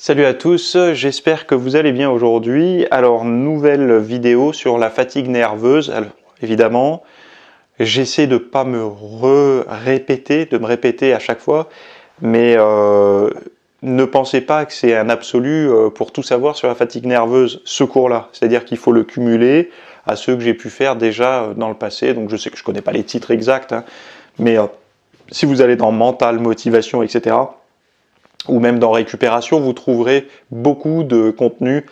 Salut à tous, j'espère que vous allez bien aujourd'hui. Alors, nouvelle vidéo sur la fatigue nerveuse. Alors, évidemment, j'essaie de pas me répéter, de me répéter à chaque fois, mais ne pensez pas que c'est un absolu pour tout savoir sur la fatigue nerveuse, ce cours-là. C'est-à-dire qu'il faut le cumuler à ceux que j'ai pu faire déjà dans le passé. Donc, je sais que je connais pas les titres exacts, hein, mais si vous allez dans mental, motivation, etc., ou même dans récupération, vous trouverez beaucoup de contenu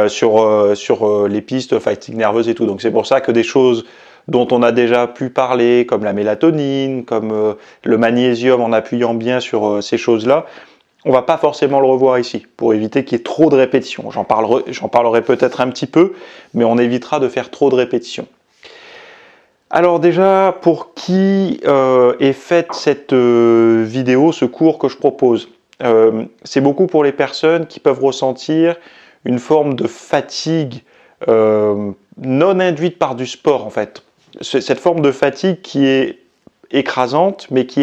sur les pistes fatigue nerveuse et tout. Donc c'est pour ça que des choses dont on a déjà pu parler, comme la mélatonine, comme le magnésium, en appuyant bien sur ces choses-là, on va pas forcément le revoir ici, pour éviter qu'il y ait trop de répétitions. J'en parlerai peut-être un petit peu, mais on évitera de faire trop de répétitions. Alors déjà, pour qui est faite cette vidéo, ce cours que je propose? C'est beaucoup pour les personnes qui peuvent ressentir une forme de fatigue non induite par du sport en fait. Cette forme de fatigue qui est écrasante mais qui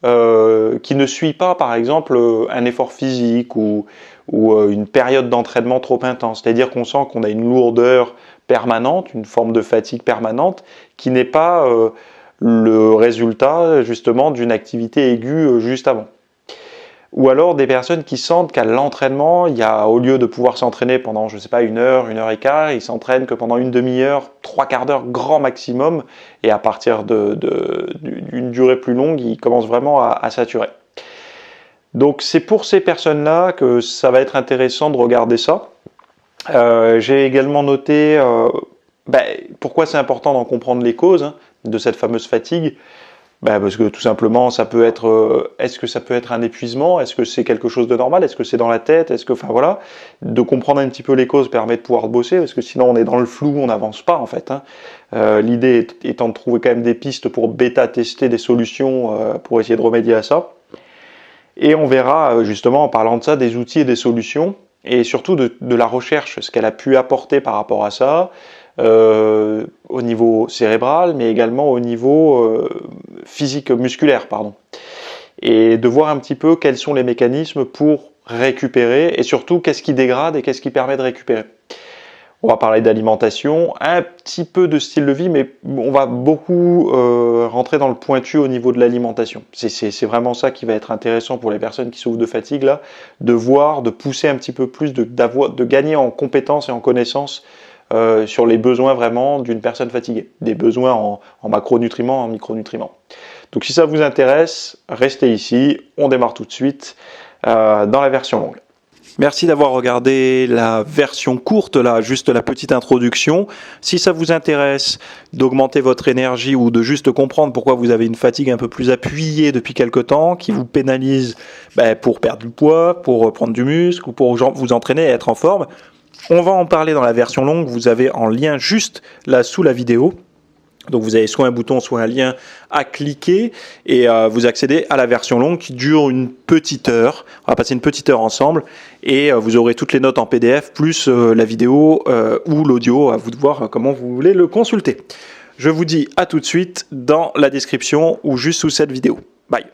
ne suit pas par exemple un effort physique ou une période d'entraînement trop intense. C'est-à-dire qu'on sent qu'on a une lourdeur permanente, une forme de fatigue permanente qui n'est pas le résultat justement d'une activité aiguë juste avant. Ou alors des personnes qui sentent qu'à l'entraînement, au lieu de pouvoir s'entraîner pendant, je sais pas, 1 heure et quart, ils s'entraînent que pendant une demi-heure, 3/4 d'heure grand maximum, et à partir d'une durée plus longue, ils commencent vraiment à saturer. Donc c'est pour ces personnes-là que ça va être intéressant de regarder ça. J'ai également noté pourquoi c'est important d'en comprendre les causes de cette fameuse fatigue. Parce que tout simplement, ça peut être. Est-ce que ça peut être un épuisement? Est-ce que c'est quelque chose de normal? Est-ce que c'est dans la tête? Enfin voilà, de comprendre un petit peu les causes permet de pouvoir bosser, parce que sinon on est dans le flou, on n'avance pas en fait. L'idée étant de trouver quand même des pistes pour bêta-tester des solutions pour essayer de remédier à ça. Et on verra justement en parlant de ça des outils et des solutions, et surtout de la recherche, ce qu'elle a pu apporter par rapport à ça. Au niveau cérébral, mais également au niveau physique, musculaire, pardon. Et de voir un petit peu quels sont les mécanismes pour récupérer, et surtout qu'est-ce qui dégrade et qu'est-ce qui permet de récupérer. On va parler d'alimentation, un petit peu de style de vie, mais on va beaucoup rentrer dans le pointu au niveau de l'alimentation. C'est vraiment ça qui va être intéressant pour les personnes qui souffrent de fatigue, là, de voir, de pousser un petit peu plus, de gagner en compétences et en connaissances sur les besoins vraiment d'une personne fatiguée, des besoins en macronutriments, en micronutriments. Donc si ça vous intéresse, restez ici, on démarre tout de suite dans la version longue. Merci d'avoir regardé la version courte, là, juste la petite introduction. Si ça vous intéresse d'augmenter votre énergie ou de juste comprendre pourquoi vous avez une fatigue un peu plus appuyée depuis quelque temps, qui vous pénalise pour perdre du poids, pour prendre du muscle ou pour vous entraîner et être en forme, on va en parler dans la version longue, vous avez en lien juste là sous la vidéo. Donc vous avez soit un bouton, soit un lien à cliquer et vous accédez à la version longue qui dure une petite heure. On va passer une petite heure ensemble et vous aurez toutes les notes en PDF plus la vidéo ou l'audio, à vous de voir comment vous voulez le consulter. Je vous dis à tout de suite dans la description ou juste sous cette vidéo. Bye.